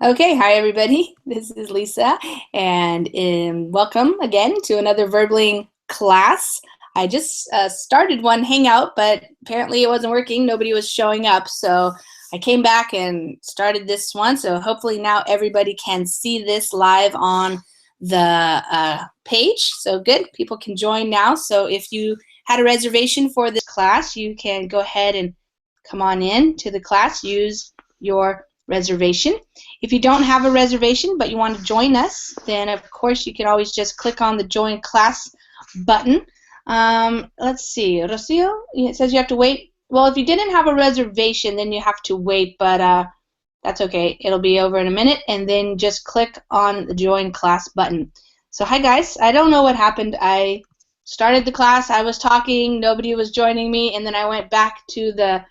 Okay, hi everybody. This is Lisa, and welcome again to another Verbling class. I just started one hangout, but apparently it wasn't working. Nobody was showing up, so I came back and started this one. So hopefully now everybody can see this live on the page. So good, people can join now. So if you had a reservation for this class, you can go ahead and come on in to the class. Use your reservation. If you don't have a reservation but you want to join us, then of course you can always just click on the join class button. Let's see, Rocio, it says you have to wait. Well, if you didn't have a reservation, then you have to wait, but that's okay. It'll be over in a minute, and then just click on the join class button. So hi guys, I don't know what happened. I started the class, I was talking, nobody was joining me, and then I went back to the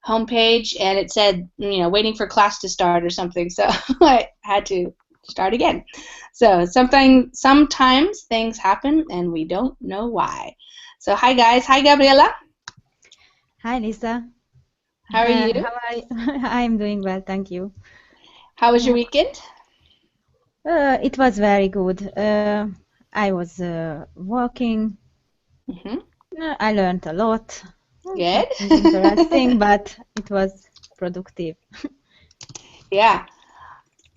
homepage and it said, waiting for class to start or something. So I had to start again. So sometimes things happen and we don't know why. So hi guys. Hi Gabriela. Hi Lisa. How are you? How are you? I'm doing well, thank you. How was your weekend? It was very good. I was working. I learned a lot. Good. Interesting, but it was productive. Yeah.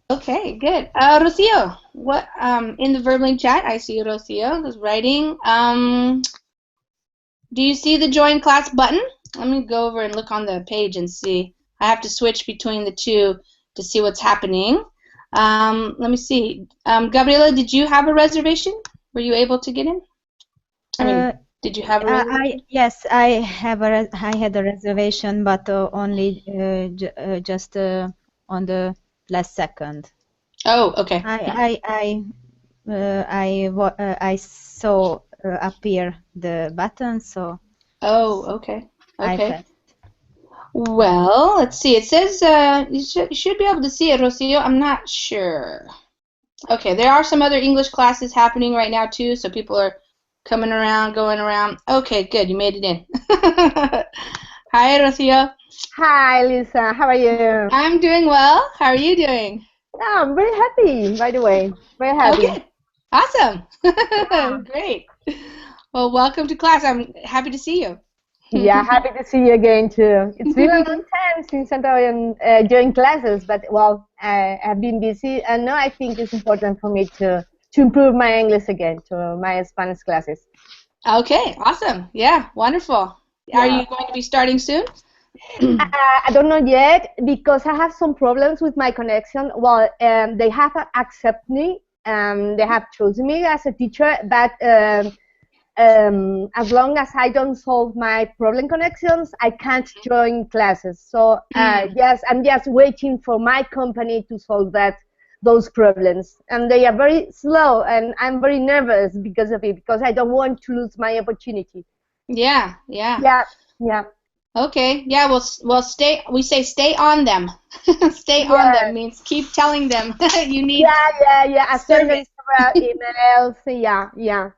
Okay, good. Rocio, what in the Verbling chat I see Rocio is writing. Do you see the join class button? Let me go over and look on the page and see. I have to switch between the two to see what's happening. Let me see. Gabriela, did you have a reservation? Were you able to get in? Did you have a reservation? Yes, I had a reservation, but only just on the last second. Oh, okay. I saw appear the button, so. Oh, okay. I Okay. pressed. Well, let's see. It says you should be able to see it, Rocio. I'm not sure. Okay, there are some other English classes happening right now too, so people are coming around, going around. Okay, good. You made it in. Hi, Rocio. Hi, Lisa. How are you? I'm doing well. How are you doing? Oh, I'm very happy, by the way. Very happy. Okay. Awesome. Great. Well, welcome to class. I'm happy to see you. Yeah, happy to see you again too. It's been a long time since I joined classes, but well, I have been busy, and now I think it's important for me to improve my English again, to my Spanish classes. Okay, awesome. Yeah, wonderful. Yeah. Are you going to be starting soon? I don't know yet because I have some problems with my connection. Well, they have accepted me, they have chosen me as a teacher, but as long as I don't solve my problem connections, I can't join classes. So yes, I'm just waiting for my company to solve those problems, and they are very slow, and I'm very nervous because of it, because I don't want to lose my opportunity. Yeah. Okay. Yeah. Well, stay. We say stay on them. Stay on them means keep telling them you need. Yeah. I send them several emails. Yeah.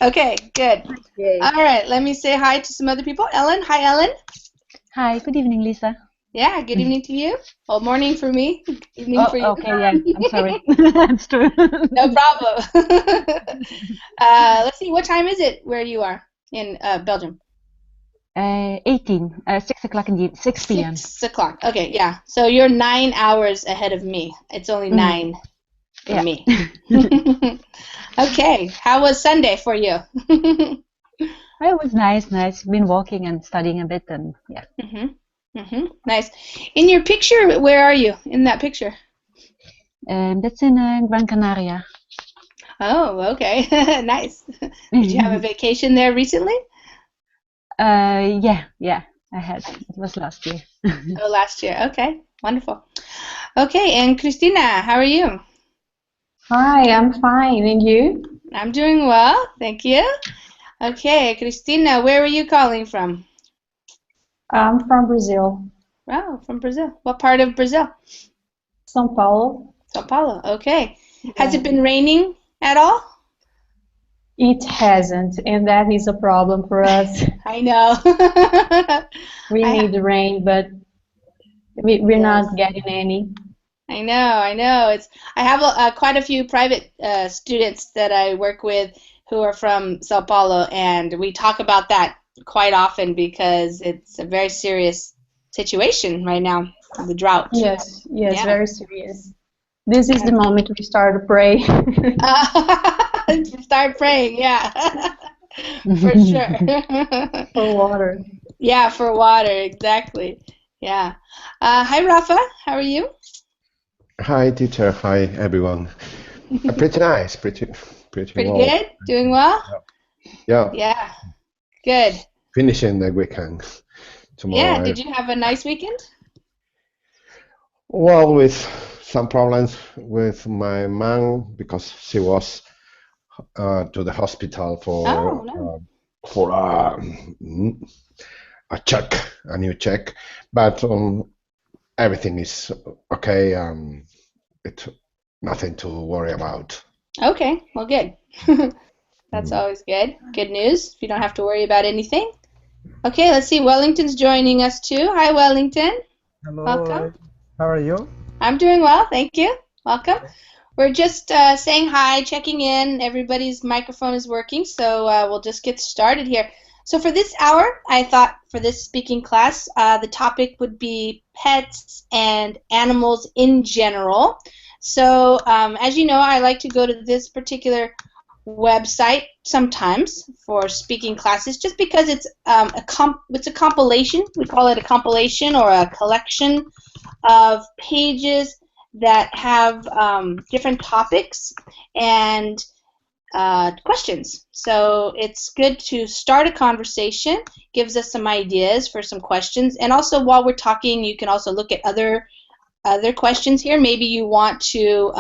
Okay. Good. Okay. All right. Let me say hi to some other people. Ellen. Hi, Ellen. Hi. Good evening, Lisa. Yeah. Good evening to you. Well, morning for me. Evening for you. Okay. Yeah. I'm sorry. That's true. No problem. Let's see. What time is it where you are in Belgium? 6 o'clock indeed. 6 p.m. 6 o'clock. Okay, yeah. So you're 9 hours ahead of me. It's only 9 for me. Okay. How was Sunday for you? It was nice. Been walking and studying a bit, and yeah. Nice. In your picture, where are you in that picture? That's in Gran Canaria. Oh, okay. Nice. Did you have a vacation there recently? Yeah. I had. It was last year. Oh, last year. Okay. Wonderful. Okay, and Christina, how are you? Hi, I'm fine. And you? I'm doing well, thank you. Okay, Christina, where were you calling from? I'm from Brazil. Oh, from Brazil. What part of Brazil? São Paulo. São Paulo, okay. Yeah. Has it been raining at all? It hasn't, and that is a problem for us. I know. We need the rain, but we're not getting any. I know. I have quite a few private students that I work with who are from Sao Paulo, and we talk about that quite often because it's a very serious situation right now, the drought. Yes, yes, Yeah. very serious. This is the moment we start to pray. Start praying, yeah. For sure. For water. Yeah, for water, exactly. Yeah. Hi, Rafa. How are you? Hi, teacher. Hi, everyone. Pretty nice. Pretty Pretty well. good? Doing well? Yeah, Yeah. Good. finishing the weekend Yeah. tomorrow. Did you have a nice weekend? Well, with some problems with my mom because she was to the hospital Oh, no. for a check, a new check, but everything is okay. It's nothing to worry about. Okay. Well, good. That's Mm. always good. Good news. If you don't have to worry about anything. Okay, let's see. Wellington's joining us too. Hi, Wellington. Welcome. Hello, how are you? I'm doing well, thank you. Welcome. We're just saying hi, checking in. Everybody's microphone is working, so we'll just get started here. So for this hour, I thought for this speaking class, the topic would be pets and animals in general. So as you know, I like to go to this particular website sometimes for speaking classes, just because it's it's a compilation. We call it a compilation or a collection of pages that have different topics and questions. So it's good to start a conversation, gives us some ideas for some questions, and also while we're talking, you can also look at other questions here. Maybe you want to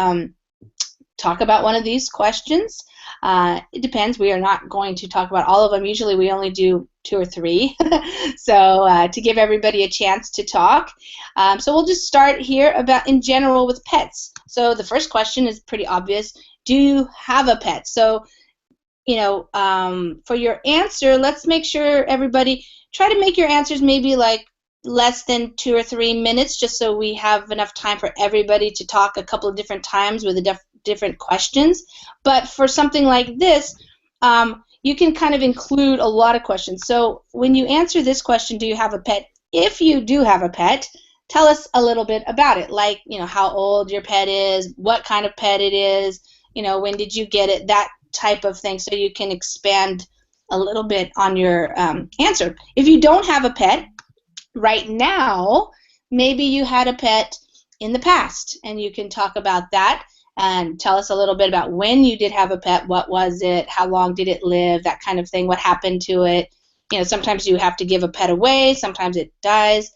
talk about one of these questions. It depends. We are not going to talk about all of them. Usually we only do 2 or 3. So to give everybody a chance to talk. So we'll just start here about in general with pets. So the first question is pretty obvious. Do you have a pet? So, for your answer, let's make sure everybody try to make your answers maybe like less than 2 or 3 minutes, just so we have enough time for everybody to talk a couple of different times with the different questions. But for something like this, you can kind of include a lot of questions. So when you answer this question, do you have a pet? If you do have a pet, tell us a little bit about it, like how old your pet is, what kind of pet it is, when did you get it, that type of thing, so you can expand a little bit on your answer. If you don't have a pet right now, maybe you had a pet in the past, and you can talk about that and tell us a little bit about when you did have a pet, what was it, how long did it live, that kind of thing, what happened to it. Sometimes you have to give a pet away, sometimes it dies.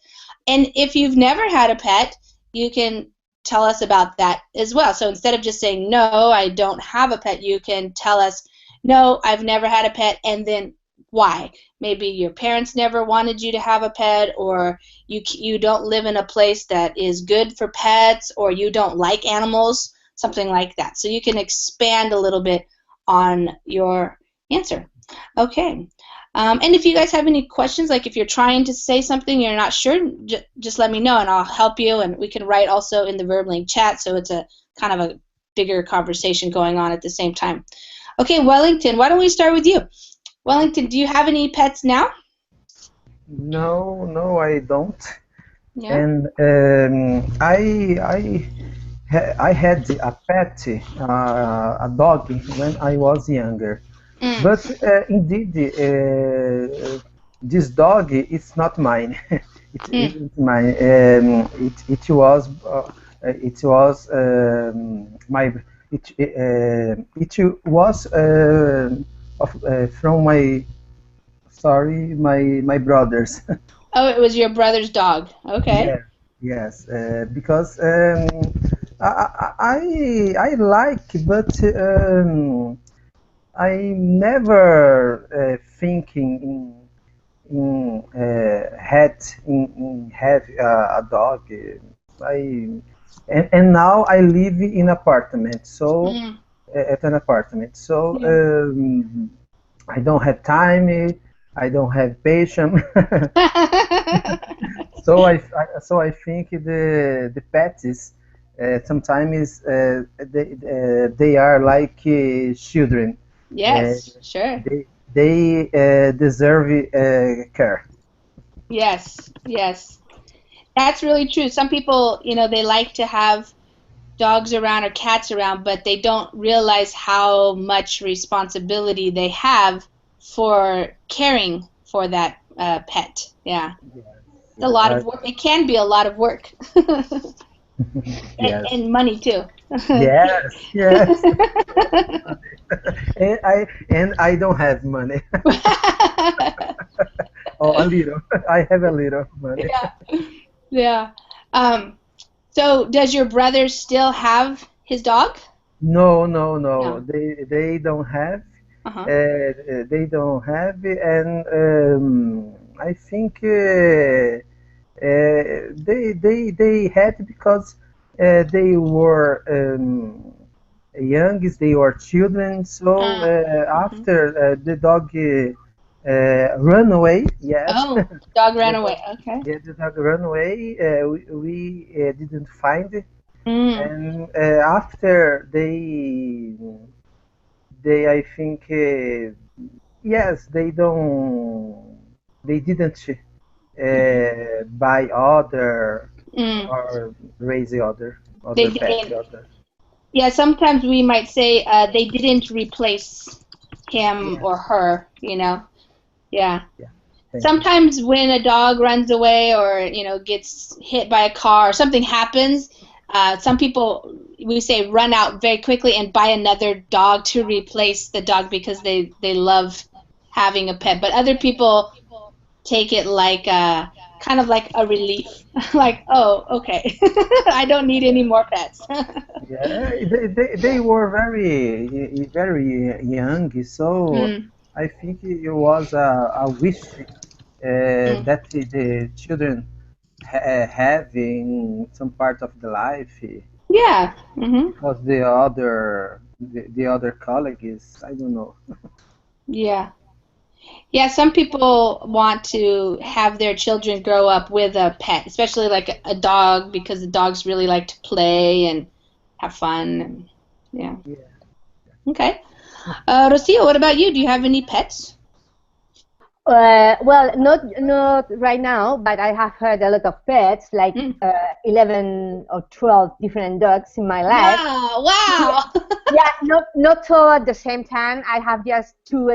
And if you've never had a pet, you can tell us about that as well. So instead of just saying, no, I don't have a pet, you can tell us, no, I've never had a pet, and then why. Maybe your parents never wanted you to have a pet, or you don't live in a place that is good for pets, or you don't like animals, something like that. So you can expand a little bit on your answer. Okay. And if you guys have any questions, like if you're trying to say something you're not sure, just let me know and I'll help you. And we can write also in the VerbLink chat, so it's a kind of a bigger conversation going on at the same time. Okay, Wellington, why don't we start with you? Wellington, do you have any pets now? No, I don't. Yeah. And I had a pet, a dog, when I was younger. But indeed, this dog is not mine. It isn't mine. It was my it was from my brothers. Oh, it was your brother's dog. Okay. Yes, because I like, but I never thinking in have a dog. And now I live in apartment, so at an apartment. So I don't have time. I don't have patience. So I think the pets sometimes they are like children. Yes, sure. They deserve care. Yes, yes. That's really true. Some people, they like to have dogs around or cats around, but they don't realize how much responsibility they have for caring for that pet. Yeah. It's a lot Yeah, of work. It can be a lot of work. yes, And money too. yes, yes. And I don't have money. Oh, a little. I have a little money. Yeah. Yeah. Um, so does your brother still have his dog? No, no, no. No. They don't have. Uh-huh. They don't have, and I think they had because they were young, they were children. So Mhm. after the dog run away, yes, Oh, dog ran the away. dog, Okay. yeah, the dog run away. We didn't find it, Mm. and after they I think yes, they didn't buy other Mm. or raise the They other pet, didn't. other. Yeah, sometimes we might say they didn't replace him Yes, or her. Yeah. yeah, thank you. Sometimes when a dog runs away or, gets hit by a car or something happens, some people, we say, run out very quickly and buy another dog to replace the dog because they love having a pet. But other people take it like kind of like a relief. Like, oh, okay. I don't need any more pets. Yeah, they were very young, so Mm, I think it was a wish mm. that the children have in some part of the life Yeah. Hmm. because the other colleague is, I don't know. Yeah. Yeah, some people want to have their children grow up with a pet, especially like a dog, because the dogs really like to play and have fun. And, yeah. Yeah. Okay. Rocio, what about you? Do you have any pets? Well, not right now, but I have had a lot of pets, like Mm. 11 or 12 different dogs in my life. Wow, wow. Yeah, not all at the same time. I have just two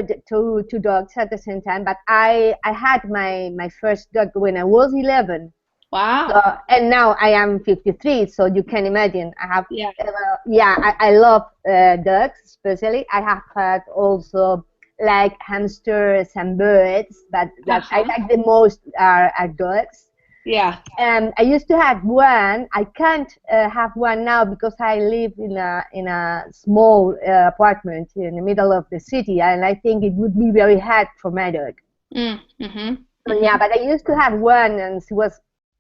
dogs at the same time. But I had my first dog when I was 11. So, Wow. and now I am 53. So you can imagine. I have Yeah. yeah. I love dogs, especially. I have had also like hamsters and birds, but that I Uh-huh. like the most are dogs. Yeah. I used to have one. I can't have one now because I live in a small apartment in the middle of the city, and I think it would be very hard for my dog. Mm. Mm-hmm. So yeah, Mm-hmm. but I used to have one, and she was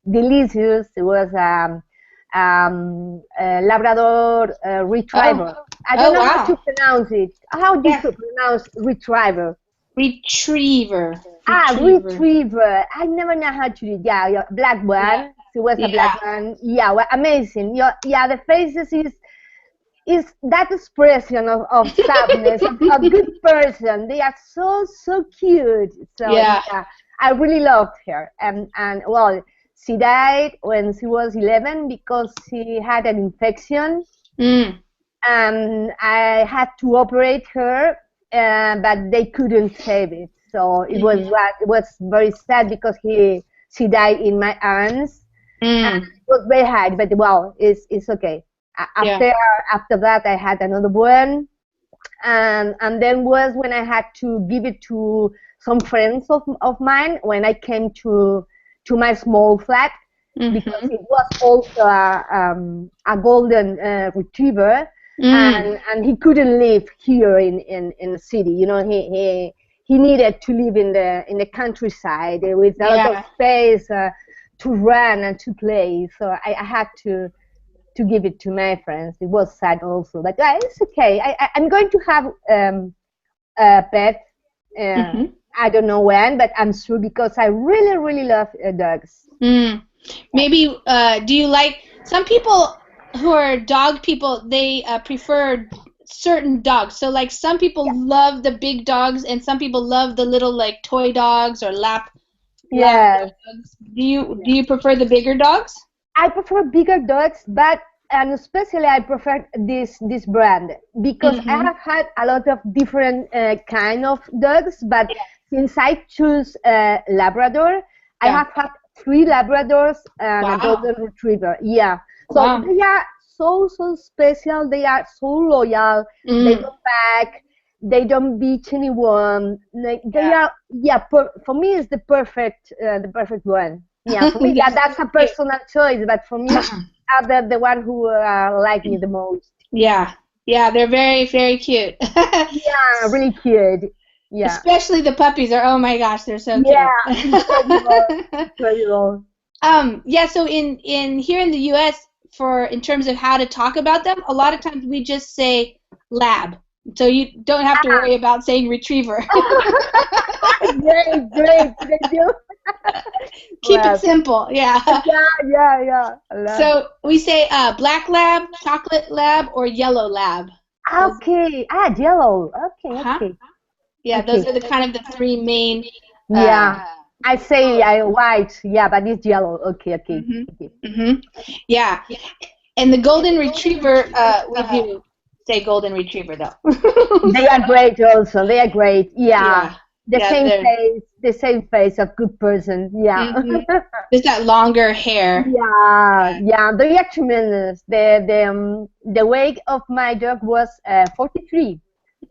delicious. It was a Labrador Oh. retriever. I don't Oh, know how to wow. pronounce it. How do you Yeah. pronounce retriever? Retriever. Ah, Retriever. retriever. I never know how to do it. Yeah, yeah, black Yeah. one. She was a Yeah. black one. Yeah, well, amazing. Yeah, the faces is that expression of sadness, of a good person. They are so cute. So Yeah. yeah, I really loved her. And well, she died when she was 11 because she had an infection, Mm. and I had to operate her, but they couldn't save it. So Mm. it was very sad because she died in my arms, and Mm. it was very hard. But well, it's okay. Yeah. After that, I had another one, and then was when I had to give it to some friends of mine when I came to my small flat, because Mm-hmm. it was also a golden retriever, Mm. and he couldn't live here in the city. You know, he needed to live in the countryside with a lot of Yeah. space to run and to play. So I had to give it to my friends. It was sad also, but it's okay. I'm going to have a pet. Uh, Mm-hmm. I don't know when, but I'm sure because I really love dogs. Mm. Maybe, do you like, some people who are dog people, they prefer certain dogs. So like some people love the big dogs, and some people love the little like toy dogs or lap Yes. dogs. Do you prefer the bigger dogs? I prefer bigger dogs, but and especially I prefer this brand because I have had a lot of different kind of dogs. But since I choose Labrador, I have had 3 Labradors and a Wow. Golden Retriever. Yeah, so Wow. they are so special. They are so loyal. They don't back. They don't beat anyone. They are for me it's the perfect one. Yeah, for me that's a personal choice, but for me are the one who like me the most. Yeah. Yeah, they're very, very cute. Yeah, really cute. Yeah. Especially the puppies are, oh my gosh, they're so Yeah, cute. incredible, incredible. Yeah, so in here in the US, for in terms of how to talk about them, a lot of times we just say lab. So you don't have to worry about saying retriever. Great. Thank you. Keep it Lab. simple. Yeah. Yeah. Lab. So we say black lab, chocolate lab, or yellow lab. Okay. Yellow. Okay. Yeah, those Okay. are the kind of the 3 main. Yeah. I say white. Yeah, but it's yellow. Okay. Yeah, and the golden retriever, we do say golden retriever though. They are great also. They are great. Yeah. The Yeah, same face of good person. Yeah. Just that longer hair. Yeah. They are tremendous. The weight of my dog was 43.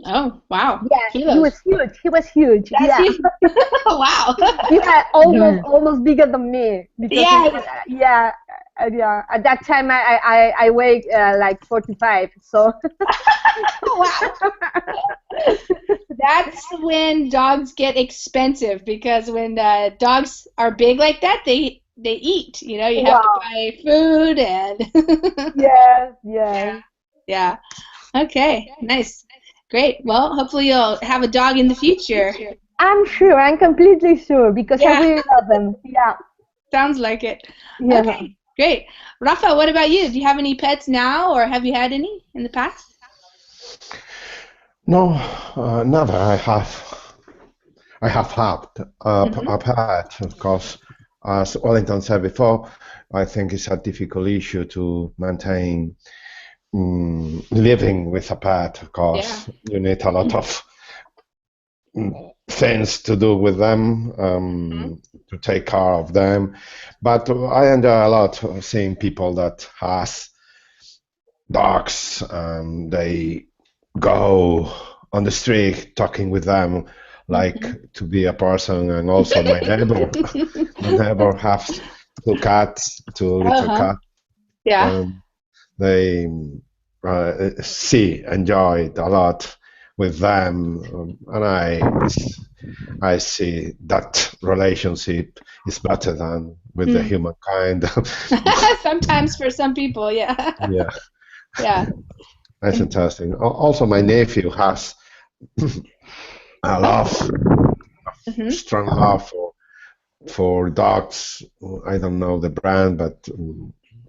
Oh, wow. Yeah, Kilos. He was huge. That's Yeah. huge. Wow. He had almost bigger than me because Yeah. At that time I weighed like 45. So Wow. That's when dogs get expensive, because when dogs are big like that, they eat. You know, you have to buy food and. yes. Yeah. Okay. Nice. Great. Well, hopefully you'll have a dog in the future. I'm sure. I'm completely sure because I really love them. Yeah. Sounds like it. Yeah. Okay. Great. Rafa, what about you? Do you have any pets now, or have you had any in the past? No, never. I have had a pet, of course. As Wellington said before, I think it's a difficult issue to maintain living with a pet, because you need a lot of things to do with them, to take care of them. But I enjoy a lot seeing people that has dogs, and they go on the street talking with them like to be a person. And also my neighbor has 2 little cats. Yeah. They enjoy it a lot with them, and I see that relationship is better than with the humankind. Sometimes for some people, yeah. Yeah, that's interesting. Also, my nephew has a strong love for dogs. I don't know the brand, but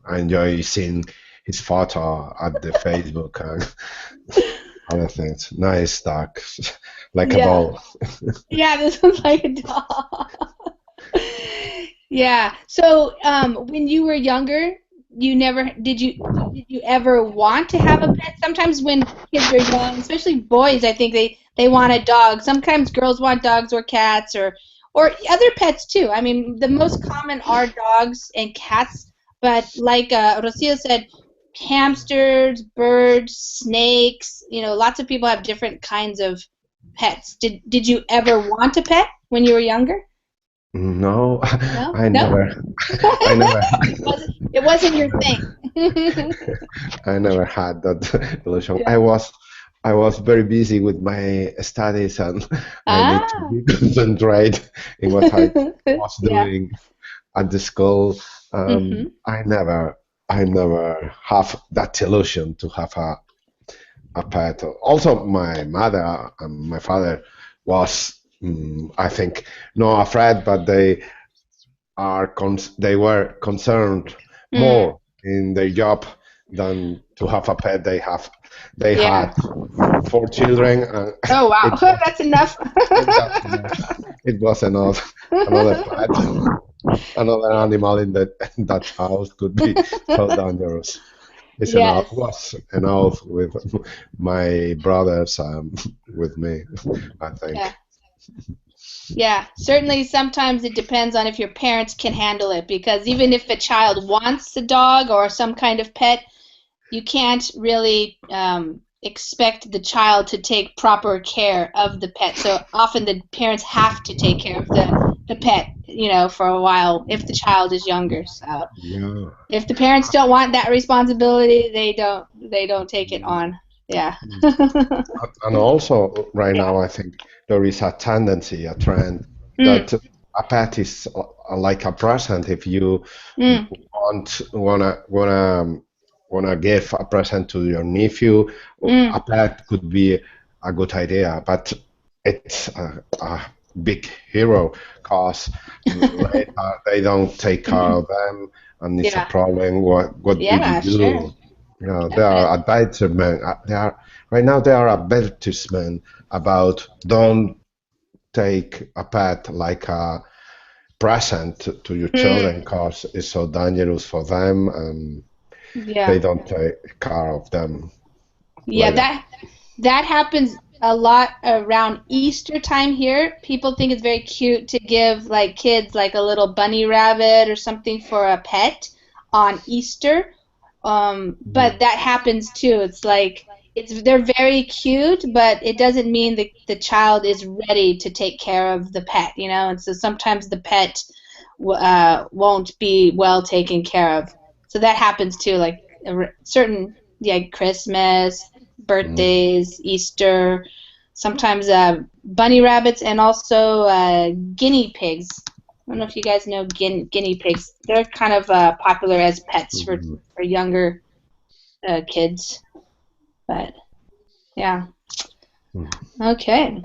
I enjoy seeing his photo at the Facebook and other things. Nice dog, like a doll. Yeah, this one's like a doll. Yeah. So, when you were younger, did you ever want to have a pet? Sometimes when kids are young, especially boys, I think they want a dog. Sometimes girls want dogs or cats or other pets too. I mean, the most common are dogs and cats, but like Rocio said, hamsters, birds, snakes, lots of people have different kinds of pets. Did you ever want a pet when you were younger? No, No? I No? never. It wasn't your thing. I never had that illusion. I was very busy with my studies, and I need to be concentrate in what I was doing at the school. I never have that illusion to have a pet. Also, my mother and my father was, I think, not afraid, but they were concerned more in their job than to have a pet. They Yeah. had 4 children, and Oh wow, it was that's enough. that's enough. It was enough. Another pet, another animal in that house could be so dangerous. It's enough. Yes. Was enough with my brothers, with me, I Yeah. think. Yeah. Certainly, sometimes it depends on if your parents can handle it, because even if a child wants a dog or some kind of pet, you can't really expect the child to take proper care of the pet. So often the parents have to take care of the pet, for a while if the child is younger. So Yeah. if the parents don't want that responsibility, they don't take it on. Yeah. And also, right Yeah. now, I think there is a tendency, a trend Mm, that a pet is like a present. If you mm, wanna give a present to your nephew, a mm, pet could be a good idea. But it's a big hero, cause later they don't take care of them, and it's a yeah. problem. What do you Yeah, sure. do? You know, there Okay. are advertisements. Right now. There are advertisements about don't take a pet like a present to your Mm, children because it's so dangerous for them, and yeah. they don't take care of them Yeah, later. that happens a lot around Easter time here. People think it's very cute to give like kids like a little bunny rabbit or something for a pet on Easter. But that happens too. It's like they're very cute, but it doesn't mean the child is ready to take care of the pet, And so sometimes the pet won't be well taken care of. So that happens too, like certain, yeah, Christmas, Mm. birthdays, Easter, sometimes bunny rabbits, and also guinea pigs. I don't know if you guys know guinea pigs. They're kind of popular as pets Mhm. for younger kids. But yeah, okay.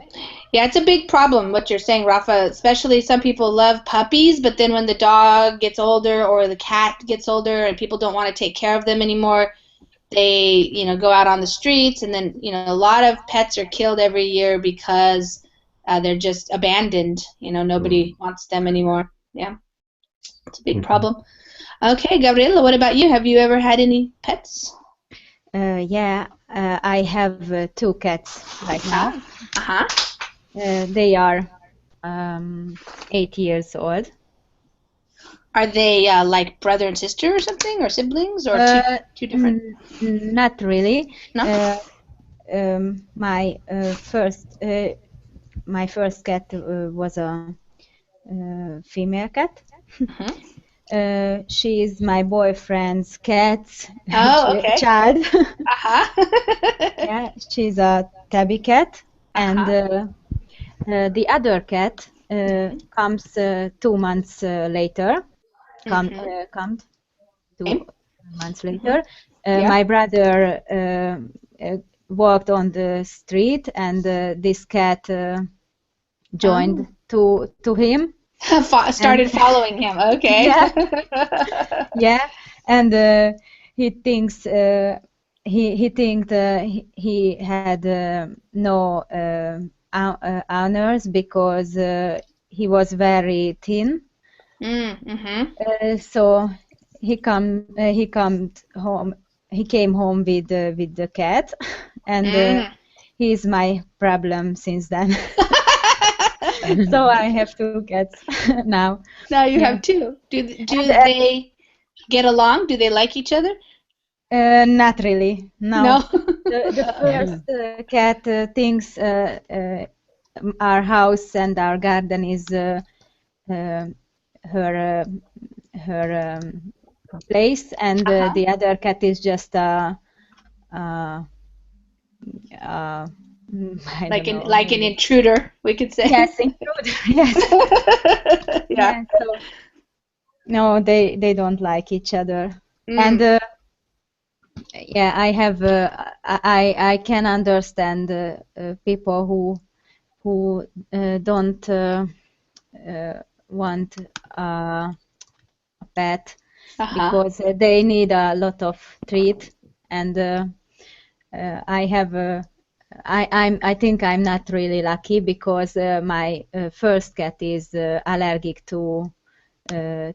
Yeah, it's a big problem what you're saying, Rafa. Especially some people love puppies, but then when the dog gets older or the cat gets older and people don't want to take care of them anymore, they go out on the streets, and then a lot of pets are killed every year because they're just abandoned. Nobody Mm. wants them anymore. Yeah, it's a big Mhm. problem. Okay, Gabriela, what about you? Have you ever had any pets? Yeah, I have two cats right now. Ah, uh-huh. They are 8 years old. Are they like brother and sister or something, or siblings, or Uh, two different? Not really. No. My first cat was a female cat. Mhm. She is my boyfriend's cat Oh, okay. child. Uh-huh. Yeah, she's a tabby cat, and Uh-huh. the other cat comes 2 months later. Mm-hmm. Come two Okay. months Mm-hmm. later. Yeah. My brother walked on the street, and this cat joined Oh. to him, and Started following him. Okay. yeah, yeah, and he thinks he think he had no honors because he was very thin. Mm-hmm. So he came home with the cat, and Mm. he's my problem since then. So I have two cats now. Now you Yeah, have two. and Do they get along? Do they like each other? not really. No. No, the first cat thinks our house and our garden is uh, her her place, and Uh-huh. the other cat is just uh, uh, I Like don't an know. like an intruder, we could say. Yes, intruder. Yes, Yeah. yes. So no, they don't like each other, and Mm. yeah, I have I can understand people who don't want a pet because they need a lot of treat, and I think I'm not really lucky because my first cat is allergic to a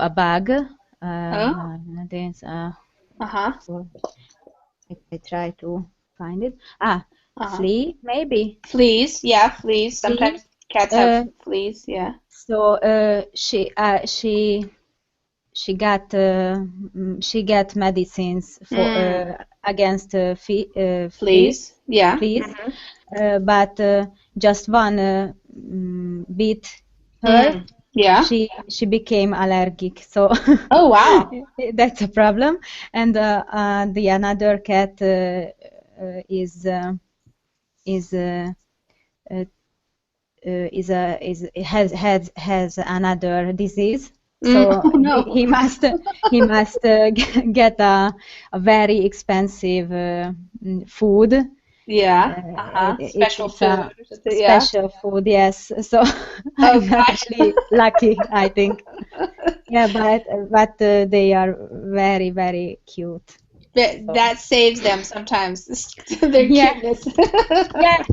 bug. There's, so I try to find it. Flea, maybe. Fleas, yeah, fleas. Sometimes cats have fleas, yeah. So she got medicines for against fleas, yeah. Fleas, but just one bit her. Yeah. She became allergic. So oh wow, that's a problem. And the another cat has another disease. So no. he must get a very expensive food. Yeah. Special food. Special food, yes. So I'm not really lucky, I think. Yeah, but they are very, very cute. That saves them sometimes. Their cuteness. Yeah,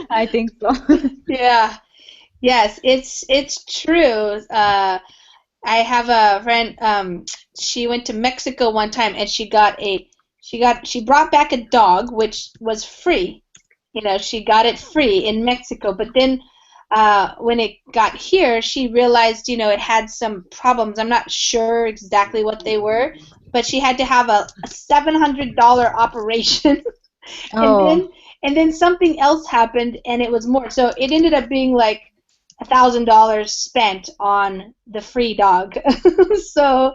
I think so. Yeah. Yes, it's true. I have a friend. She went to Mexico one time, and she brought back a dog, which was free. She got it free in Mexico. But then, when it got here, she realized, it had some problems. I'm not sure exactly what they were, but she had to have a $700 operation. And then something else happened, and it was more. So it ended up being like $1,000 spent on the free dog. So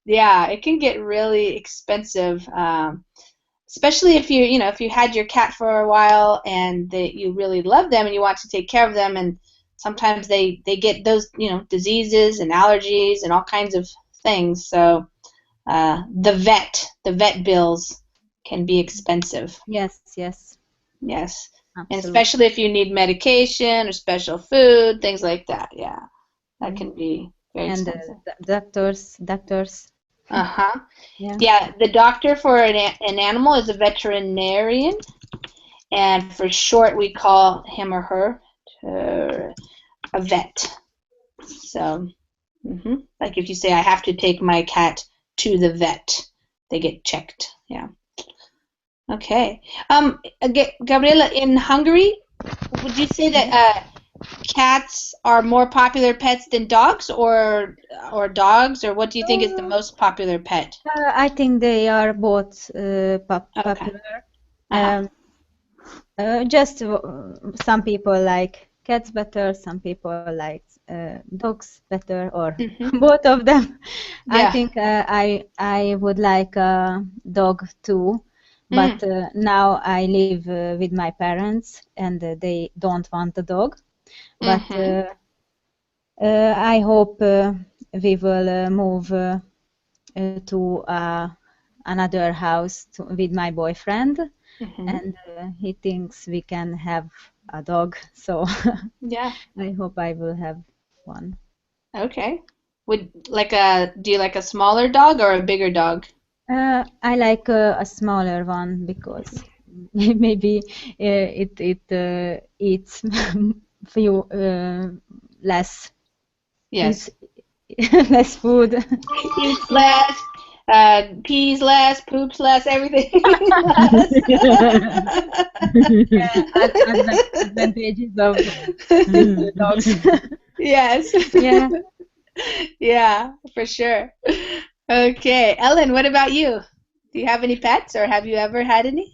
yeah, it can get really expensive, especially if you had your cat for a while and you really love them and you want to take care of them, and sometimes they get those diseases and allergies and all kinds of things. So the vet bills can be expensive. Yes. Absolutely. And especially if you need medication or special food, things like that. Yeah, that can be very expensive. And doctors. Yeah, the doctor for an animal is a veterinarian, and for short we call him or her a vet. So, like if you say, I have to take my cat to the vet, they get checked. Yeah. Okay. Gabriela, in Hungary, would you say that cats are more popular pets than dogs, or dogs, or what do you think is the most popular pet? I think they are both popular. Just some people like cats better, some people like dogs better, or both of them. Yeah. I think I would like a dog too. But now I live with my parents, and they don't want a dog. But I hope we will move to another house with my boyfriend, and he thinks we can have a dog. So yeah, I hope I will have one. Okay. Do you like a smaller dog or a bigger dog? I like a smaller one because maybe it eats few less. Yes. Less food. Eats less, pees less, poops less, everything. Advantages of dogs. Yes. Yeah. Yeah, for sure. Okay, Ellen, what about you? Do you have any pets, or have you ever had any?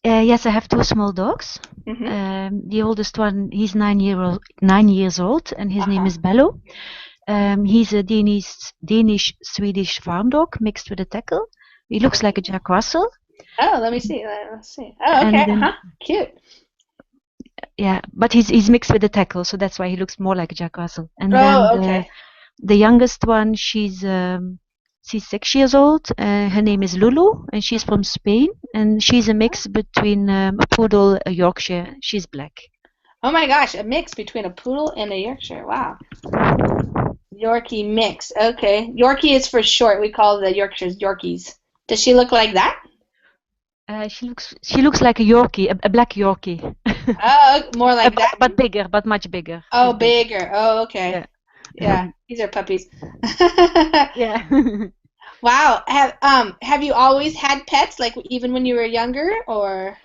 Yes, I have two small dogs. The oldest one, he's 9 years old, and his name is Bello. He's a Danish Swedish farm dog mixed with a tackle. He looks like a Jack Russell. Oh, let me see. Let's see. Oh, okay. Cute. Yeah, but he's mixed with a tackle, so that's why he looks more like a Jack Russell. And okay. The youngest one, she's 6 years old. Her name is Lulu, and she's from Spain, and she's a mix between a poodle, a Yorkshire. She's black. Oh my gosh, a mix between a poodle and a Yorkshire. Wow. Yorkie mix. Okay. Yorkie is for short. We call the Yorkshires Yorkies. Does she look like that? She looks like a Yorkie, a black Yorkie. Oh, more like that. But bigger, but much bigger. Oh, She's bigger. bigger. Oh, okay. Yeah. Yeah. These are puppies. Yeah. Wow. Have you always had pets, like even when you were younger, or?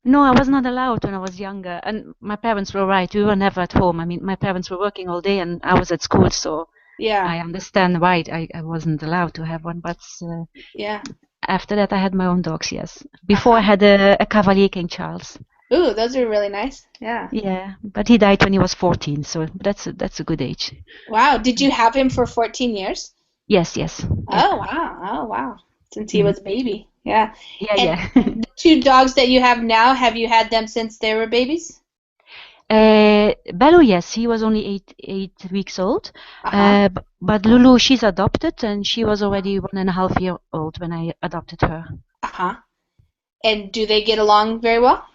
No, I was not allowed when I was younger, and my parents were right. We were never at home. I mean, my parents were working all day, and I was at school, so Yeah. I understand why I wasn't allowed to have one. But yeah. After that, I had my own dogs. Yes. Before I had a Cavalier King Charles. Ooh, those are really nice. Yeah. Yeah, but he died when he was 14, so that's a good age. Wow. Did you have him for 14 years? Yes. Yeah. Oh wow. Oh wow. Since he was a baby. Yeah. Yeah. The 2 dogs that you have now, have you had them since they were babies? Bello, yes, he was only 8 weeks old. But Lulu, she's adopted, and she was already 1.5 years old when I adopted her. And do they get along very well?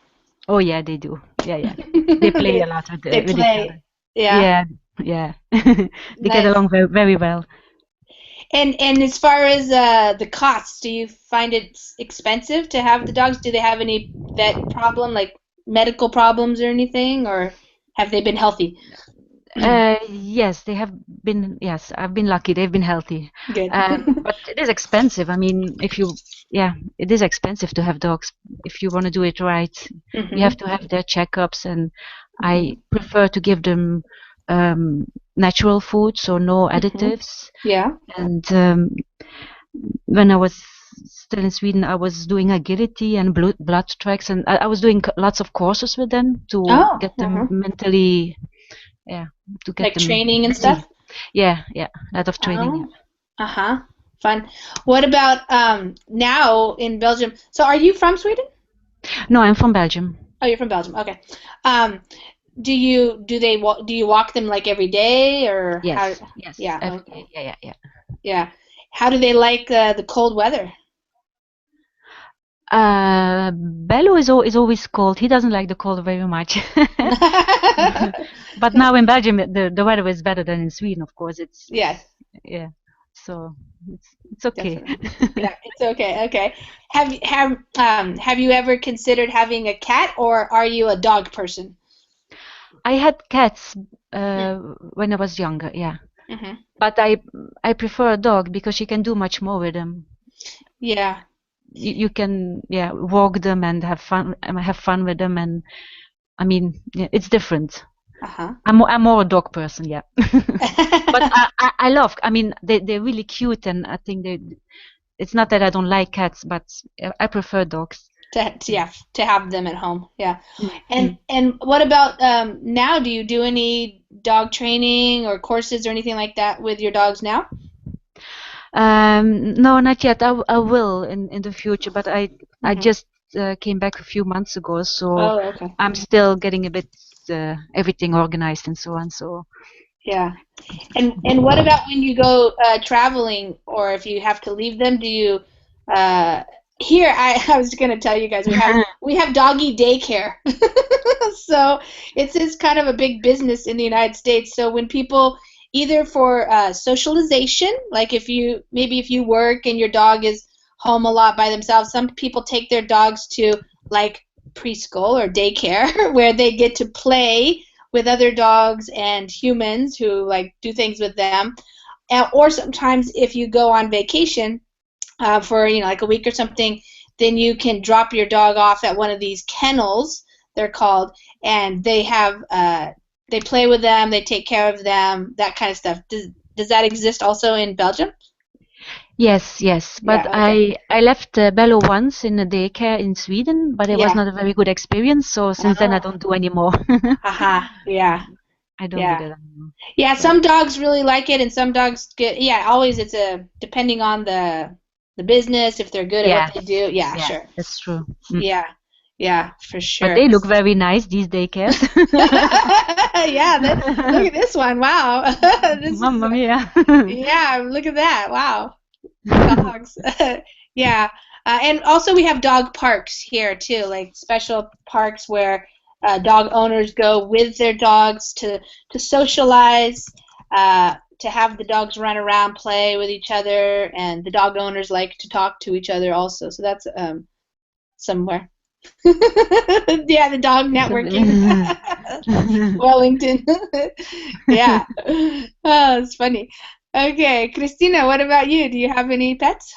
Oh yeah, they do. Yeah. They play a lot with each other. Yeah. They get along very, very well. And as far as the costs, do you find it expensive to have the dogs? Do they have any vet problem, like medical problems or anything, or have they been healthy? Yes, they have been. Yes, I've been lucky. They've been healthy. Good. But it is expensive. I mean, it is expensive to have dogs. If you want to do it right, you have to have their checkups, and I prefer to give them natural food, so no additives. Yeah. And when I was still in Sweden, I was doing agility and blood tracks, and I was doing lots of courses with them to get them mentally. Yeah, to get like them training and stuff. Yeah, a lot of training. Fun. What about now in Belgium? So, are you from Sweden? No, I'm from Belgium. Oh, you're from Belgium. Okay. Do you walk them like every day or? Yes. Yeah. Every Okay. day. Yeah. How do they like the cold weather? Bello is always cold. He doesn't like the cold very much. But now in Belgium, the weather is better than in Sweden. Of course, yeah. So it's okay. Yeah, it's okay. Okay. Have you ever considered having a cat, or are you a dog person? I had cats when I was younger. Yeah. But I prefer a dog because you can do much more with them. Yeah. You can walk them and have fun with them, and I mean it's different. I'm more a dog person, yeah. But I love. I mean they're really cute, and I think it's not that I don't like cats, but I prefer dogs. To have them at home, yeah. And what about now? Do you do any dog training or courses or anything like that with your dogs now? No, not yet. I will in the future, but I just came back a few months ago, so I'm still getting a bit everything organized and so on. So yeah. And what about when you go traveling, or if you have to leave them? Do you here? I was going to tell you guys we have doggy daycare, so it's kind of a big business in the United States. So when people either for socialization, like if you work and your dog is home a lot by themselves, some people take their dogs to like preschool or daycare where they get to play with other dogs and humans who like do things with them. Or sometimes if you go on vacation for like a week or something, then you can drop your dog off at one of these kennels, they're called, and they have they play with them, they take care of them, that kind of stuff. Does that exist also in Belgium? Yes, but I left Bello once in a daycare in Sweden, but it was not a very good experience. So since then I don't do anymore. Yeah. I don't do that anymore. Yeah, some dogs really like it, and some dogs get always it's depending on the business, if they're good at what they do. Yeah, sure. That's true. Yeah, for sure. But they look very nice, these daycares. Look at this one. Wow. Mamma mia. Yeah, look at that. Wow. Dogs. Yeah. And also we have dog parks here too, like special parks where dog owners go with their dogs to socialize. to have the dogs run around, play with each other, and the dog owners like to talk to each other also. So that's somewhere. Yeah, the dog networking. Wellington. Yeah. Oh, it's funny. Okay, Christina, what about you? Do you have any pets?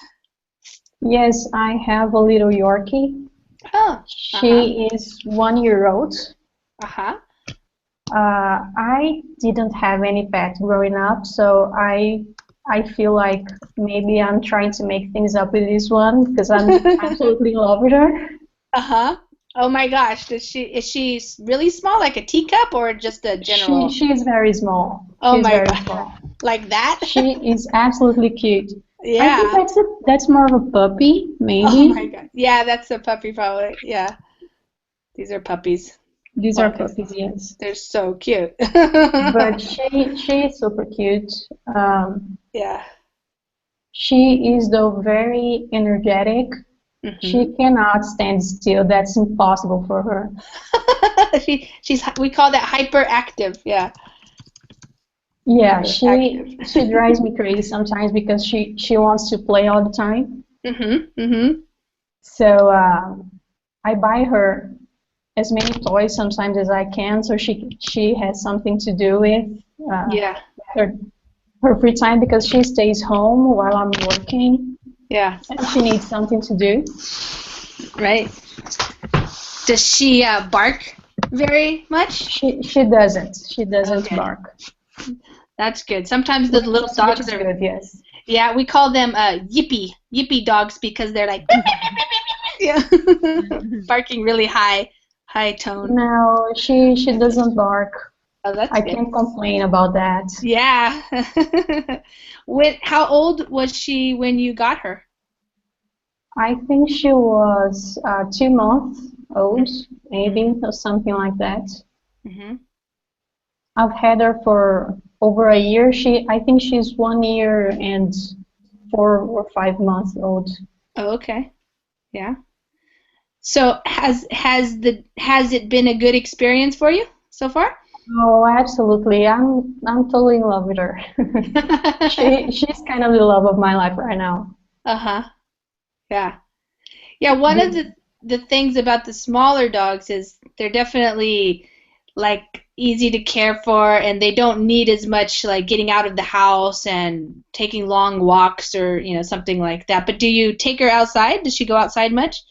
Yes, I have a little Yorkie. Oh. She is 1 year old. Uh-huh. I didn't have any pet growing up, so I feel like maybe I'm trying to make things up with this one because I'm absolutely in love with her. Uh-huh. Oh my gosh, is she really small, like a teacup, or just a general? She is very small. Oh She's my very God. small. Like that? She is absolutely cute. Yeah. I think that's more of a puppy, maybe. Oh my God. Yeah, that's a puppy probably. Yeah. These are puppies. These are puppies, yes. They're so cute. But she is super cute. Yeah. She is though very energetic. She cannot stand still. That's impossible for her. We call that hyperactive. Yeah. Yeah, she drives me crazy sometimes because she wants to play all the time. So I buy her as many toys sometimes as I can, so she has something to do with her free time because she stays home while I'm working. Yeah. And she needs something to do. Right. Does she bark very much? She doesn't. She doesn't bark. That's good. Sometimes the little dogs are good. Yes. Yeah, we call them yippy dogs because they're like yeah, barking really high tone. No, she doesn't bark. Oh, that's I good. can't complain about that. Yeah. How old was she when you got her? I think she was 2 months old, maybe, or something like that. I've had her for over a year. I think she's 1 year and 4 or 5 months old. Oh, okay. Yeah. So has it been a good experience for you so far? Oh, absolutely. I'm totally in love with her. She's kind of the love of my life right now. Uh-huh. Yeah. Yeah, one of the things about the smaller dogs is they're definitely like easy to care for, and they don't need as much like getting out of the house and taking long walks or something like that. But do you take her outside? Does she go outside much?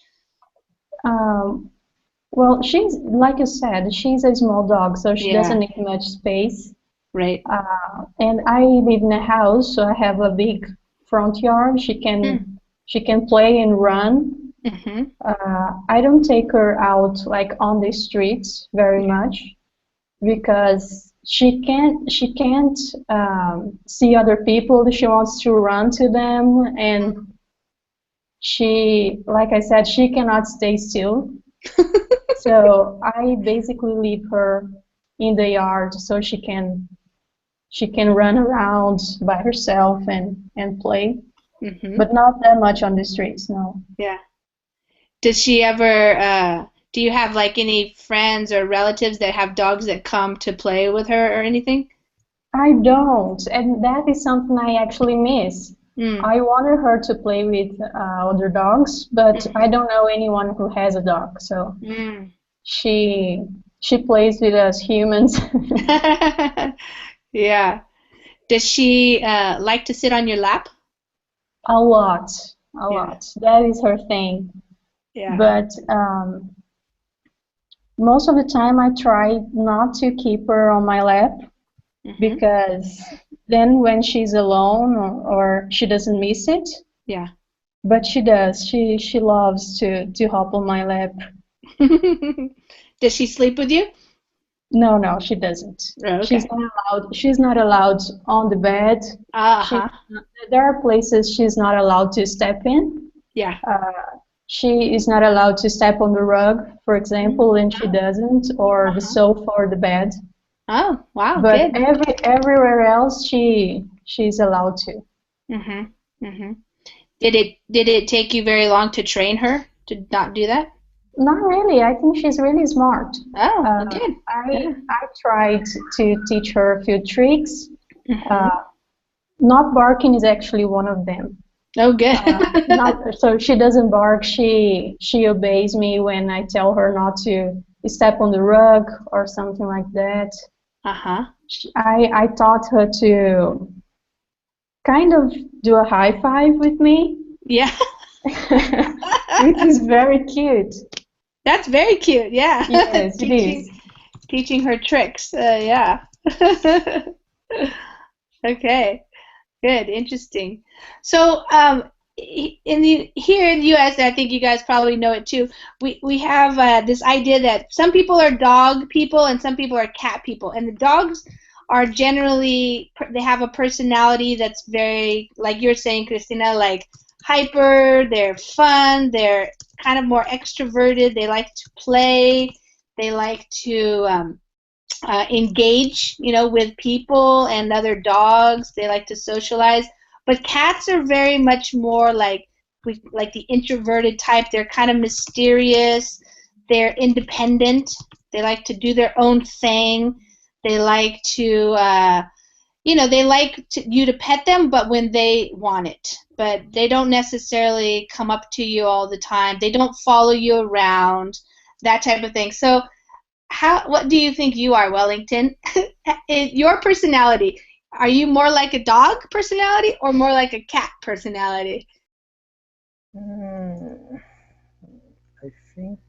Well, she's like you said, she's a small dog, so she doesn't need much space. Right. And I live in a house, so I have a big front yard. She can play and run. I don't take her out like on the streets very much because she can't see other people. She wants to run to them, and like I said, she cannot stay still. So I basically leave her in the yard so she can run around by herself and play, but not that much on the streets, no. Yeah. Does she ever, do you have like any friends or relatives that have dogs that come to play with her or anything? I don't, and that is something I actually miss. I wanted her to play with other dogs, but I don't know anyone who has a dog, so she plays with us humans. Yeah. Does she like to sit on your lap? A lot. That is her thing. Yeah. But most of the time I try not to keep her on my lap because then when she's alone or she doesn't miss it. Yeah. But she does. She loves to hop on my lap. Does she sleep with you? No, she doesn't. Oh, okay. She's not allowed on the bed. There are places she's not allowed to step in. Yeah. She is not allowed to step on the rug, for example, and she doesn't, or the sofa or the bed. Oh, wow, but good. Everywhere else she's allowed to. Did it take you very long to train her to not do that? Not really. I think she's really smart. Oh, good. I tried to teach her a few tricks. not barking is actually one of them. Oh, good. So she doesn't bark. She obeys me when I tell her not to step on the rug or something like that. I taught her to kind of do a high five with me. Yeah. Which is very cute. That's very cute, yeah. Yes, it is. Teaching her tricks, yeah. Okay, good, interesting. So here in the U.S., I think you guys probably know it too, we have this idea that some people are dog people and some people are cat people. And the dogs are generally, they have a personality that's very, like you're saying, Christina, like hyper, they're fun, they're kind of more extroverted, they like to play, they like to engage, with people and other dogs, they like to socialize. But cats are very much more like the introverted type. They're kind of mysterious, they're independent, they like to do their own thing, they like to they like you to pet them, but when they want it. But they don't necessarily come up to you all the time. They don't follow you around, that type of thing. So, what do you think you are, Wellington? Your personality, are you more like a dog personality or more like a cat personality? I think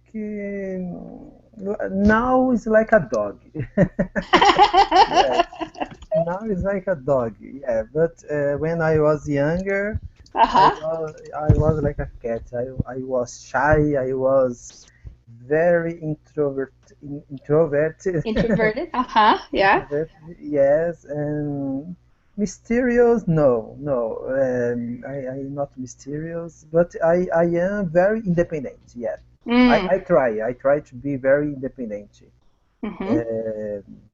now it's like a dog. Yes. Now it's like a dog, yeah. But when I was younger, I was like a cat. I was shy. I was very introverted. Introverted? Yeah. Introverted, yes, and mysterious? No. I'm not mysterious, but I am very independent. Yeah. I try to be very independent.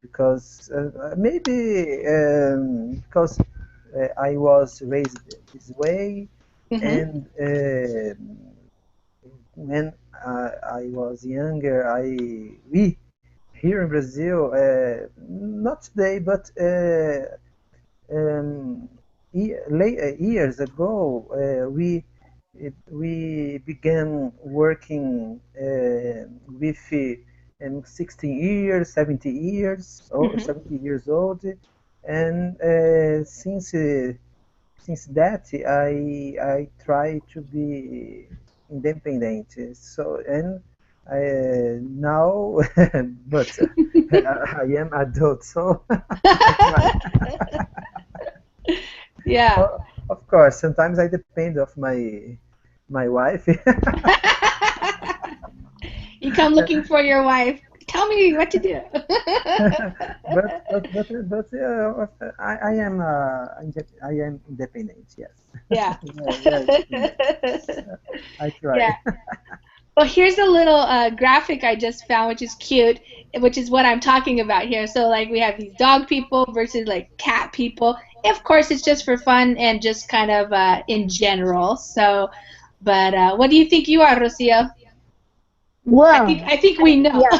Because maybe because I was raised this way, and when I was younger, we here in Brazil, not today, but years ago, we began working with 16 years, 70 years, or 70 years old, and since that, I try to be independent. So and now, but I am adult, so yeah. Of course, sometimes I depend of my wife. You come looking for your wife. Tell me what to do. but I am independent. Yes. Yeah. I try. Yeah. Well, here's a little graphic I just found, which is cute, which is what I'm talking about here. So, like, we have these dog people versus, like, cat people. Of course, it's just for fun and just kind of in general. So, but what do you think you are, Rocio? Well, I think we know. Yeah,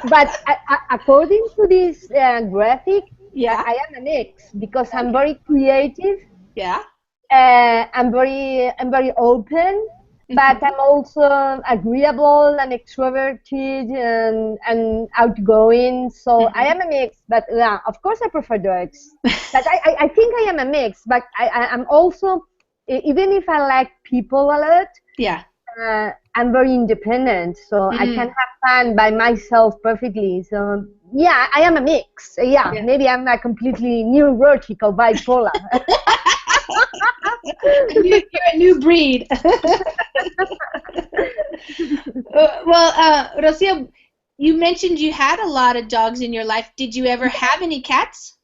but according to this graphic, yeah, I am a mix because I'm very creative. Yeah. I'm very open, but I'm also agreeable and extroverted and outgoing. So I am a mix, but yeah, of course I prefer dogs. But I think I am a mix, but I'm also, even if I like people a lot, yeah. I'm very independent, so I can have fun by myself perfectly. So yeah, I am a mix. Yeah. Maybe I'm a completely neurotic or bipolar. You're a new breed. Well, Rocio, you mentioned you had a lot of dogs in your life. Did you ever have any cats?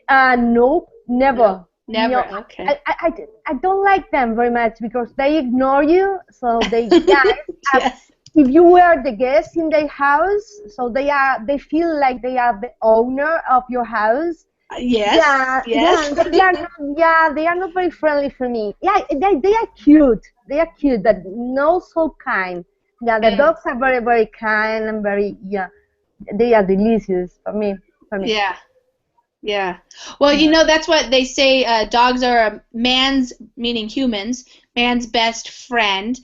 No, never. Never. No, okay. I don't like them very much because they ignore you. So they Yes. If you were the guest in their house, so they feel like they are the owner of your house. Yes. They are not very friendly for me. Yeah, they are cute. They are cute, but not so kind. Yeah, the dogs are very, very kind and very, they are delicious for me. Yeah. Yeah. Well, you know, that's what they say. Dogs are a man's, meaning humans, man's best friend,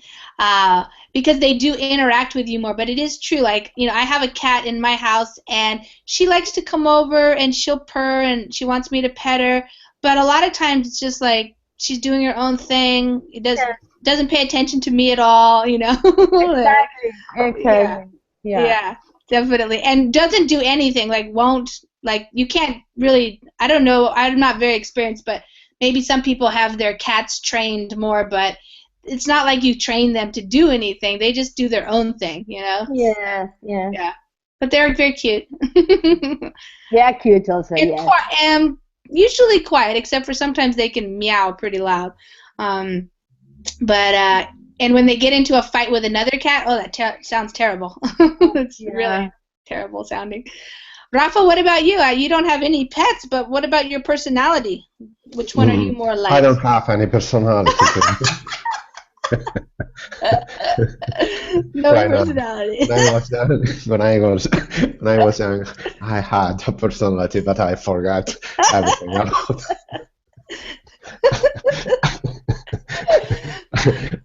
because they do interact with you more. But it is true. Like, you know, I have a cat in my house, and she likes to come over and she'll purr and she wants me to pet her. But a lot of times it's just like she's doing her own thing. It doesn't pay attention to me at all. You know. Exactly. Yeah. Exactly. Yeah. Yeah, definitely. And doesn't do anything, like won't, like you can't really, I don't know, I'm not very experienced, but maybe some people have their cats trained more, but it's not like you train them to do anything. They just do their own thing, you know? Yes. Yes. Yeah. But they're very cute. They are cute also. And Yes. usually quiet, except for sometimes they can meow pretty loud. But and when they get into a fight with another cat, oh, that sounds terrible. It's really terrible sounding. Rafa, what about you? You don't have any pets, but what about your personality? Which one are you more like? I don't have any personality. No personality. When I was young, I had a personality, but I forgot everything about it.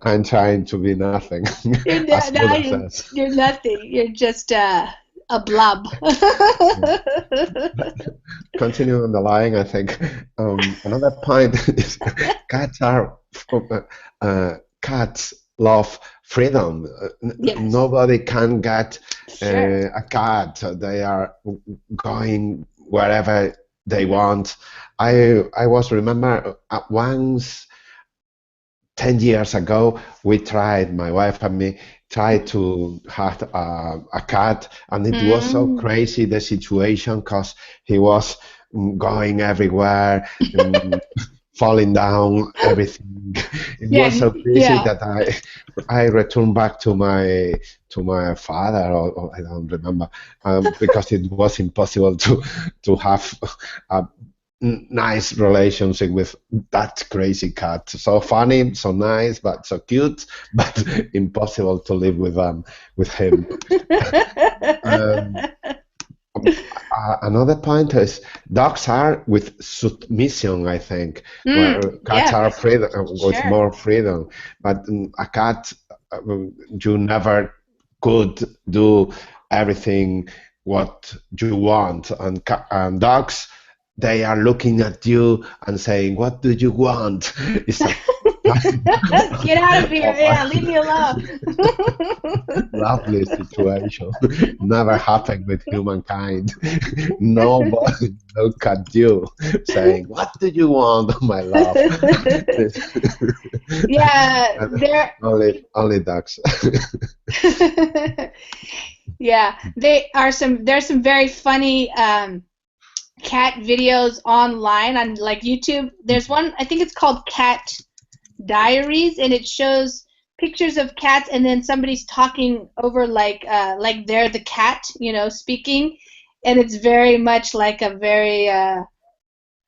I'm trying to be nothing. You're nothing. You're just a blob. Continuing the line, I think another point is cats love freedom. Nobody can get a cat. They are going wherever they want. I remember once 10 years ago, my wife and me tried to have a cat, and it was so crazy, the situation, because he was going everywhere, falling down, everything. It was so crazy that I returned back to my father, or I don't remember, because it was impossible to have a nice relationship with that crazy cat. So funny, so nice, but so cute, but impossible to live with him. Another point is dogs are with submission, I think, where cats are with more freedom. But a cat, you never could do everything what you want, and dogs, they are looking at you and saying, "What do you want?" It's a get out of here! Yeah, leave me alone. Lovely situation. Never happened with humankind. Nobody look at you saying, "What do you want, my love?" Yeah, they're only dogs. Yeah, there's some very funny cat videos online on like YouTube. There's one, I think it's called Cat Diaries, and it shows pictures of cats, and then somebody's talking over like they're the cat, you know, speaking, and it's very much like a very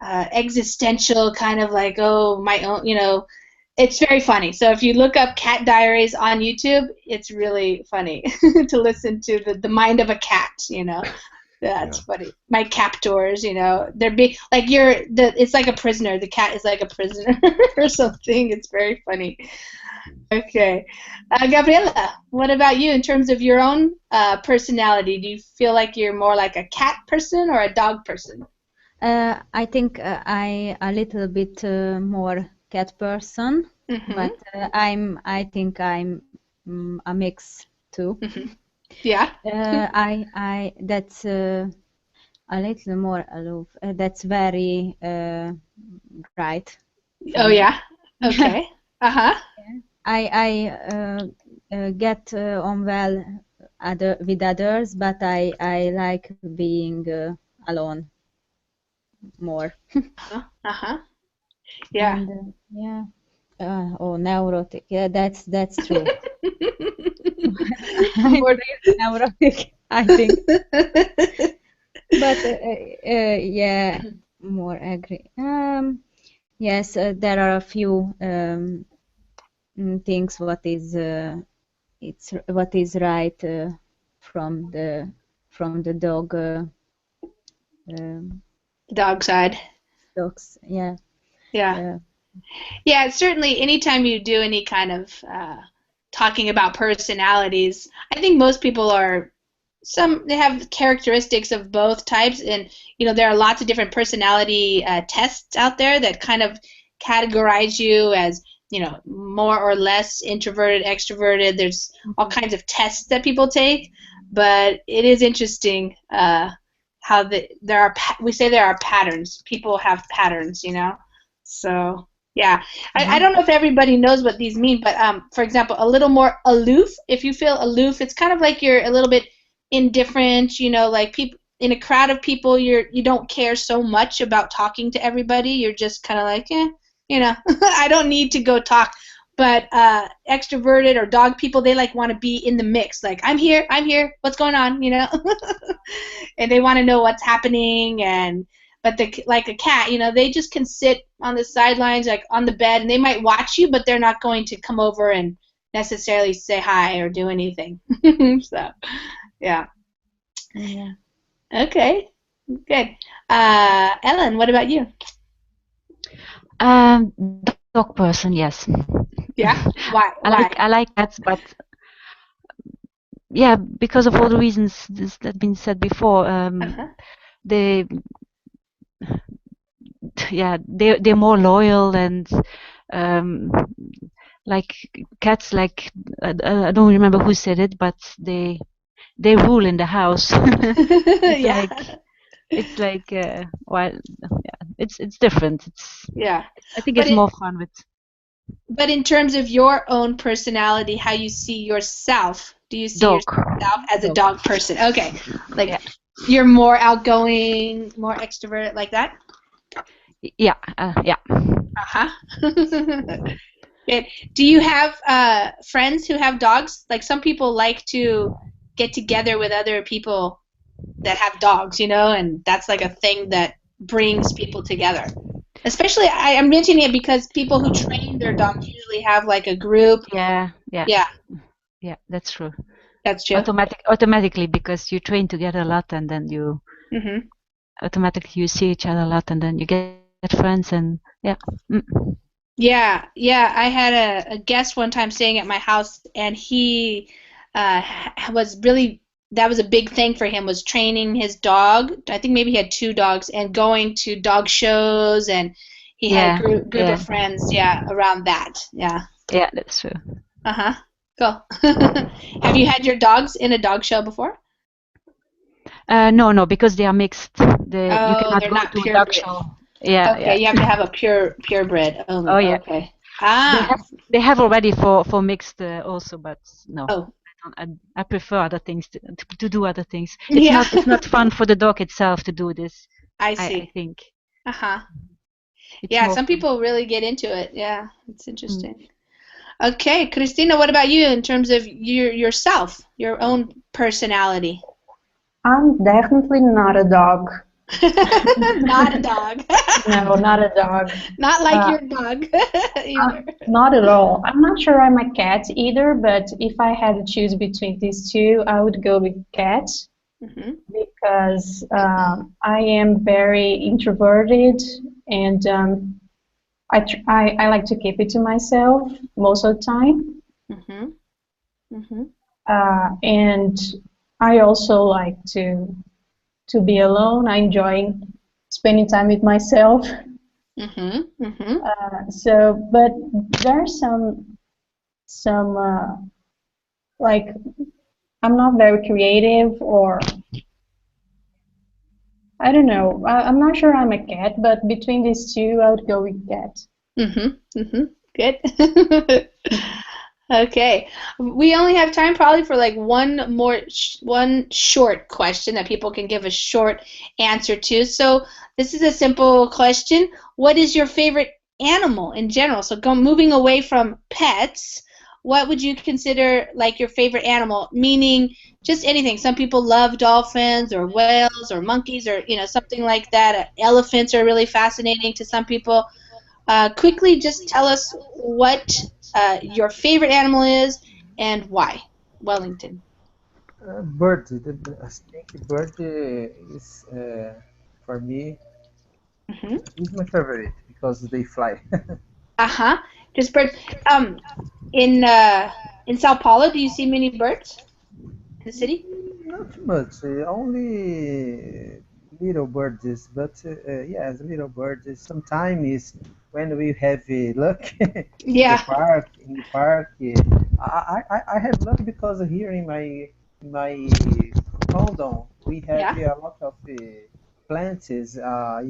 existential kind of like, oh, my own, you know. It's very funny. So if you look up Cat Diaries on YouTube, it's really funny to listen to the mind of a cat, you know. That's funny. My captors, you know, they're big. Like it's like a prisoner. The cat is like a prisoner or something. It's very funny. Okay, Gabriela, what about you in terms of your own personality? Do you feel like you're more like a cat person or a dog person? I think I a little bit more cat person, but I think I'm a mix too. Yeah. I that's a little more aloof. That's very bright. Oh yeah. Okay. Uh-huh. I get on well with others, but I like being alone more. Uh-huh. Yeah. And, yeah. Oh, neurotic. Yeah, that's true. I'm really neurotic, I think. But yeah, more agree. Yes, there are a few things what is right from the dog Dog side. Dogs, yeah. Yeah. Yeah, certainly anytime you do any kind of talking about personalities, I think most people they have characteristics of both types, and there are lots of different personality tests out there that kind of categorize you as more or less introverted, extroverted. There's all kinds of tests that people take, but it is interesting how we say there are patterns. People have patterns, so yeah. I don't know if everybody knows what these mean, but for example, a little more aloof. If you feel aloof, it's kind of like you're a little bit indifferent, like people in a crowd of people, you don't care so much about talking to everybody. You're just kind of like, I don't need to go talk. But extroverted or dog people, they like want to be in the mix. Like, I'm here, what's going on, and they want to know what's happening. But like a cat, they just can sit on the sidelines, like on the bed, and they might watch you, but they're not going to come over and necessarily say hi or do anything. So, yeah. Okay, good. Ellen, what about you? Dog person, yes. Yeah. Why? I like cats, but yeah, because of all the reasons that have been said before. They're more loyal and like cats. Like I don't remember who said it, but they rule in the house. It's like well, yeah, it's different. I think it's more fun with. But in terms of your own personality, how you see yourself, do you see yourself as a dog person? Okay, like you're more outgoing, more extroverted, like that? Yeah. Good. Do you have friends who have dogs? Like some people like to get together with other people that have dogs, and that's like a thing that brings people together. Especially, I'm mentioning it because people who train their dogs usually have like a group. Yeah, that's true. That's true. Automatically, because you train together a lot, and then you automatically you see each other a lot, and then you get friends, and yeah. Yeah. I had a guest one time staying at my house, and he was really. That was a big thing for him, was training his dog. I think maybe he had 2 dogs, and going to dog shows, and he had a group of friends, around that. Yeah, that's true. Cool. Have you had your dogs in a dog show before? No, because they are mixed. You cannot they're go not to a dog show. Yeah. Okay, you have to have a purebred only. Oh yeah. Okay. They have already for mixed also, but no. Oh. I prefer other things to do other things. It's not fun for the dog itself to do this. I see. I think. Yeah, some people really get into it. Yeah, it's interesting. Okay, Cristina, what about you in terms of yourself, your own personality? I'm definitely not a dog. Not a dog. No, not a dog. Not like your dog. Not at all. I'm not sure I'm a cat either, but if I had to choose between these two, I would go with cat because I am very introverted, and I like to keep it to myself most of the time. And I also like to be alone. I enjoy spending time with myself. So, but there are some like I'm not very creative, or I don't know. I'm not sure I'm a cat, but between these two, I would go with cat. Good. Okay, we only have time probably for like one short question that people can give a short answer to. So this is a simple question. What is your favorite animal in general? So moving away from pets, what would you consider like your favorite animal? Meaning just anything. Some people love dolphins or whales or monkeys or something like that. Elephants are really fascinating to some people. Quickly, just tell us what your favorite animal is and why. Wellington. Bird. I think bird is for me It's my favorite because they fly. Just birds. In Sao Paulo, do you see many birds in the city? Not much, only little birds, but yes, little birds. Sometimes when we have luck Yeah. in the park, I have luck because here in my condo we have Yeah. a lot of plants, a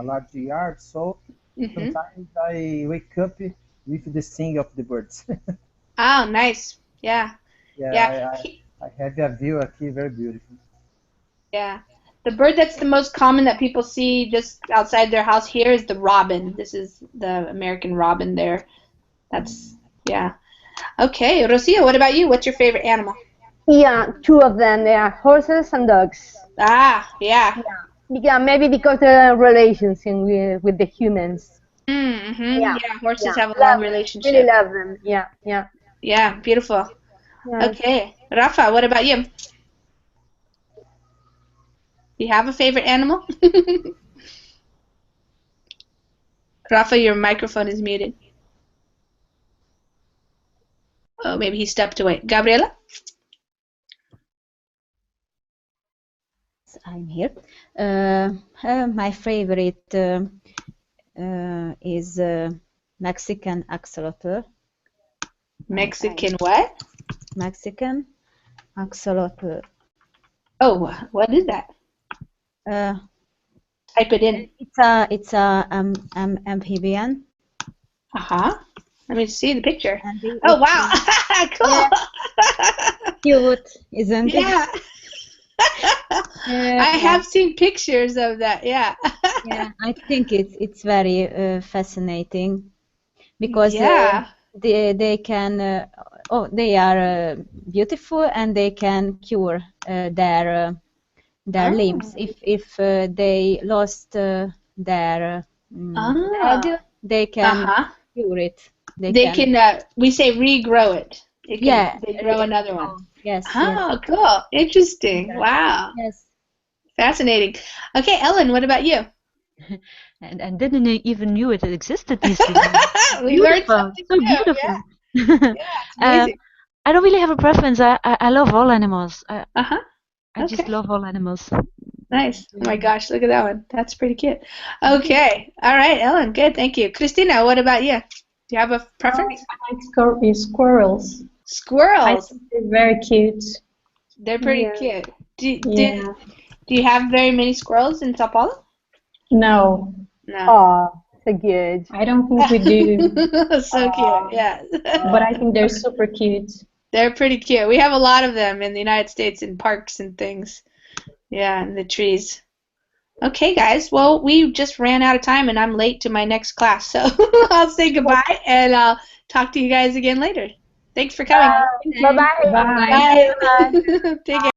large yard. So sometimes I wake up with the sing of the birds. Oh, nice. Yeah. Yeah, Yeah. I have a view aquí very beautiful. Yeah. The bird that's the most common that people see just outside their house here is the robin. This is the American robin there. That's, yeah. Okay, Rocio, what about you? What's your favorite animal? Yeah, two of them. They are horses and dogs. Ah, yeah. Yeah, maybe because the relations with the humans. Mm-hmm. Yeah, Yeah, horses yeah, have a long love them. Really relationship. love them. Yeah, yeah. Yeah, beautiful. Yes. Okay. Rafa, what about you? Do you have a favorite animal? Rafa, your microphone is muted. Oh, maybe he stepped away. Gabriela? I'm here. My favorite is Mexican axolotl. Mexican what? Mexican axolotl. Oh, what is that? Type it in. It's a amphibian. Let me see the picture. And Oh, wow. Cool. Cute, isn't it? Yeah. I have seen pictures of that. Yeah. Yeah, I think it's very fascinating because they can they are beautiful and they can cure their limbs if they lost their leg, they can cure it. They can we say regrow it. They grow another one. Yes. Oh, cool. Interesting. Wow. Yes. Fascinating. Okay, Ellen, what about you? and didn't even knew it existed. These things. We learned something so new. beautiful. Yeah, it's amazing. I don't really have a preference. I love all animals. I just Okay. love all animals. Nice. Oh my gosh, look at that one. That's pretty cute. Okay. All right, Ellen. Good. Thank you. Christina, what about you? Do you have a preference? I like squirrels. Squirrels. I think they're very cute. They're pretty cute. Do you have very many squirrels in Sao Paulo? No. Oh, so good. I don't think we do. So cute. Yeah. But I think they're super cute. They're pretty cute. We have a lot of them in the United States in parks and things. Yeah, in the trees. Okay, guys. Well, we just ran out of time, and I'm late to my next class, so I'll say goodbye, and I'll talk to you guys again later. Thanks for coming. Bye-bye. Bye. Take care.